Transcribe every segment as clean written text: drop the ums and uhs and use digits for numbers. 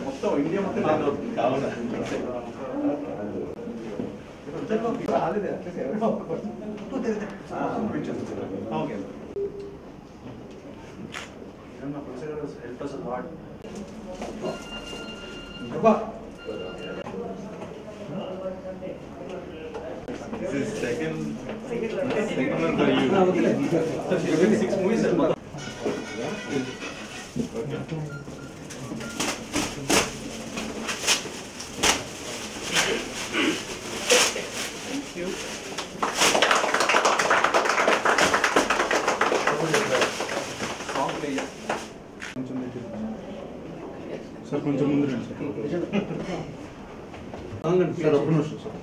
మొత్తం ఇండియా మొత్తం కావాలి helped us a lot. This is second one for you. So she's doing 6 movies. Okay. Thank you. Sir కొంచెం ముందు రండి sir ఒక్క నిమిషం సార్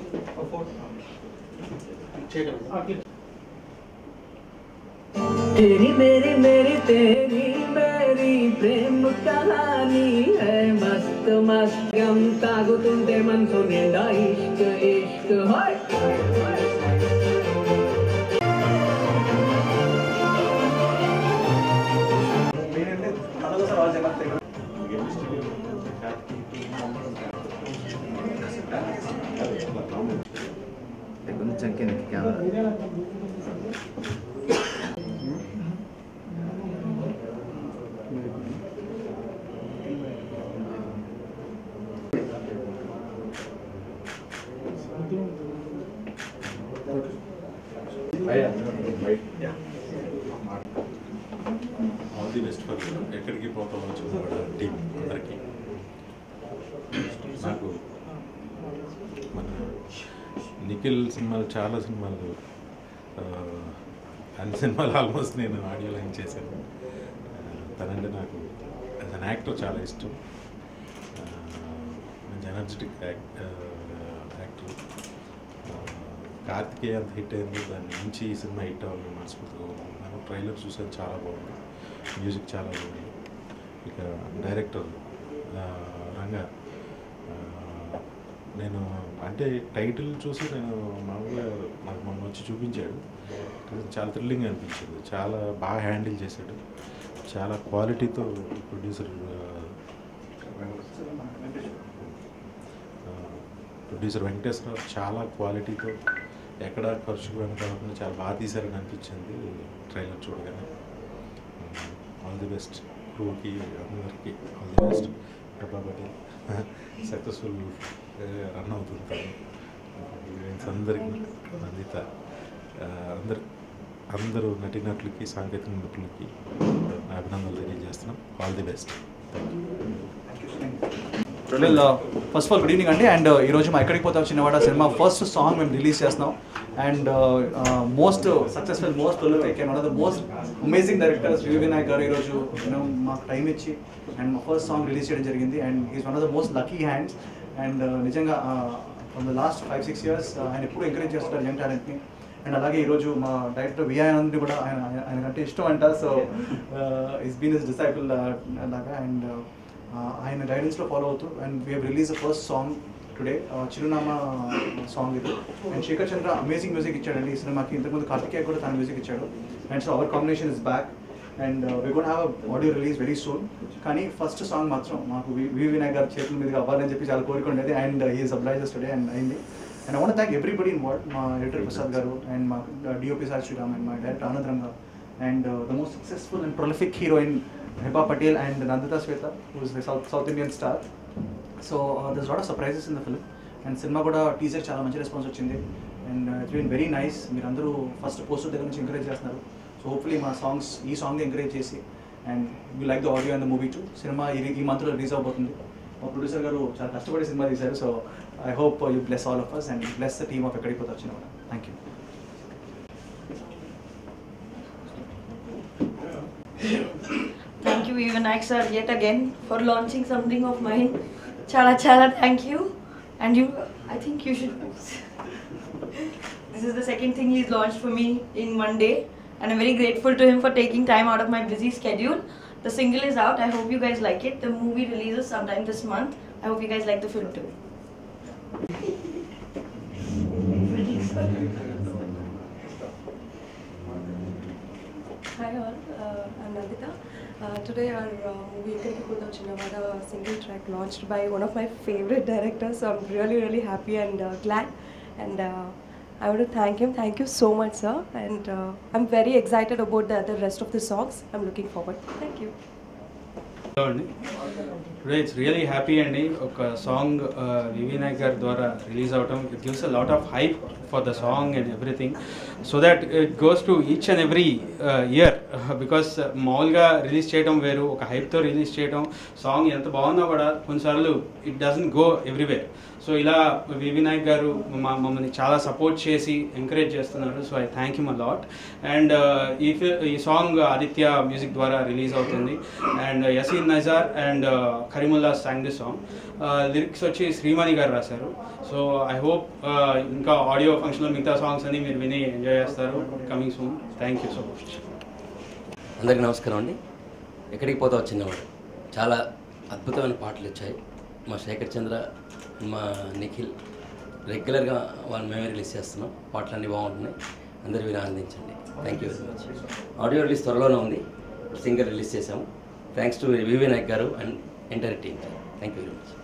तेरी मेरी मेरी तेरी मेरी प्रेम कहानी है मस्त मस्त गम तागुतुंटे मनसु निंदा इश्क इश्क हाय నేనంటే కథలో రాజు జగత్తే కొంచెం కిందకి camera all the best for ఎక్కడికి పోతామో చూసాడు టీం అందరికీ. నాకు మన నిఖిల్ సినిమాలు చాలా సినిమాలు అన్ని సినిమాలు ఆల్మోస్ట్ నేను ఆడియో లైన్ చేశాను. తనంటే నాకు యాజ్ అన్ యాక్టర్ చాలా ఇష్టం. మంచి ఎనర్జెటిక్ యాక్టర్. కార్తికేయ అంత హిట్ అయింది, దాని నుంచి ఈ సినిమా హిట్ అవ్వాలని మనస్ఫూర్తిగా కోరుకుంటున్నాను. ట్రైలర్ చూసాను, చాలా బాగుంది, మ్యూజిక్ చాలా బాగుంది. ఇక డైరెక్టర్ రంగా, నేను అంటే టైటిల్ చూసి నేను మామూలుగా నాకు మొన్న వచ్చి చూపించాడు, చాలా థ్రిల్లింగ్ అనిపించింది. చాలా బాగా హ్యాండిల్ చేశాడు, చాలా క్వాలిటీతో. ప్రొడ్యూసర్ వెంకటేశ్వరరావు చాలా క్వాలిటీతో, ఎక్కడ ఖర్చుకు వెనకాలకుండా చాలా బాగా తీశారని అనిపించింది ట్రైలర్ చూడగానే. ఆల్ ది బెస్ట్ క్రూకి, అందరికీ ఆల్ ది బెస్ట్. ప్రభా పటేల్ సక్సెస్ఫుల్ రన్ అవుతుంది. అందరికీ నందిత, అందరూ నటీనటులకి, సాంకేతిక నటులకి అభినందనలు తెలియజేస్తున్నాం. All the best. Well first of all good evening అండి. అండ్ ఈరోజు మా ఎక్కడికి పోతాం చిన్నవాడ సినిమా ఫస్ట్ సాంగ్ మేము రిలీజ్ చేస్తున్నాం. And most successful, most prolific and one of the most amazing directors V Vinayak garu ఈరోజు మాకు టైం ఇచ్చి అండ్ మా ఫస్ట్ సాంగ్ రిలీజ్ చేయడం జరిగింది. And is one of the most lucky hands. And నిజంగా ఫ్రమ్ ద లాస్ట్ 5-6 years ఆయన ఎప్పుడు ఎంకరేజ్ చేస్తారు యంగ్ టాలెంట్ని. అండ్ అలాగే ఈరోజు మా డైరెక్టర్ వి ఆనంద్ని కూడా ఆయనకంటే ఇష్టం అంట. So is been his disciple లాగా. అండ్ ఆయన గైడెన్స్లో ఫాలో అవుతూ and we have release the first song today, Chirunama song ఇది. And Sekhar Chandra amazing music ఇచ్చాడండి ఈ సినిమాకి. ఇంతకుముందు కార్తికేయ కూడా తన మ్యూజిక్ ఇచ్చాడు. And so our combination is back and we gonna have audio release very soon. కానీ ఫస్ట్ సాంగ్ మాత్రం మాకు వి వినాయక్ గారి చేతుల మీదుగా అవ్వాలని చెప్పి చాలా కోరిక ఉండేది. అండ్ హీఈస్ అబ్లైజెస్ టుడే అండ్ అయింది. And I want thank everybody involved, మా ఎడిటర్ ప్రసాద్ గారు అండ్ మా డిఓపి సార్ శ్రీరామ్ అండ్ మా director Anand Ranga and the most successful and prolific heroine Heba Patel and Nandita Sweta, who is the South Indian star. So there's a lot of surprises in the film. And cinema kuda teaser chala manchi response vachindi. And it's been very nice. Meer andaru first poster దగ్గర నుంచి encourage చేస్తున్నారు. So hopefully మా songs ఈ song encourage చేసి and you like the audio and the movie too. Cinema ఈ month లో release అవబోతుంది. మా ప్రొడ్యూసర్ గారు చాలా కష్టపడి సినిమా తీశారు. So I hope you bless all of us and bless the team of ఎక్కడికి పోతాం చిన్నవాడ. Thank you. Thank you, Vinayak sir, yet again for launching something of mine. Chala chala thank you. And you, I think you should. This is the second thing he's launched for me in one day, and I'm very grateful to him for taking time out of my busy schedule. The single is out. I hope you guys like it. The movie releases sometime this month. I hope you guys like the film too. Hi all, I'm Nandita. Today our movie Ekkadiki Podam Chinnavada single track launched by one of my favorite directors, so I'm really happy and glad, and I want to thank him. Thank you so much, sir, and I'm very excited about the rest of the songs. I'm looking forward. Thank you. Today it's really happy అండి ఒక song వివి నాయక్ గారి ద్వారా release అవటం it gives a lot of hype for the song and everything so that it goes to each and every year because మామూలుగా release చేయడం వేరు ఒక హైప్తో release చేయడం సాంగ్ ఎంత బాగున్నా కూడా కొన్నిసార్లు it doesn't go everywhere so ఇలా వివి నాయక్ గారు మమ్మల్ని చాలా సపోర్ట్ చేసి ఎంకరేజ్ చేస్తున్నారు so I thank you a lot and ఈ సాంగ్ ఆదిత్య మ్యూజిక్ ద్వారా రిలీజ్ అవుతుంది and Yaseen Nazar and Karimulla song the song lyrics వచ్చి శ్రీమణి గారు రాశారు సో ఐ హోప్ ఇంకా ఆడియో ఫంక్షన్లో మిగతా సాంగ్స్ అన్ని మీరు విని ఎంజాయ్ చేస్తారు coming soon thank you so much. అందరికీ నమస్కారం అండి. ఎక్కడికి పోతావు చిన్నవాడు చాలా అద్భుతమైన పాటలు వచ్చాయి. మా శేఖర్ చంద్ర మా నిఖిల్ రెగ్యులర్గా వాళ్ళు మేమే రిలీజ్ చేస్తున్నాం. పాటలన్నీ బాగుంటున్నాయి, అందరూ విని ఆనందించండి. Thank you very much. Audio release త్వరలోనే ఉంది, సింగర్ రిలీజ్ చేసాము. థ్యాంక్స్ టు వివి నాయక్ గారు and entire team. Thank you very much.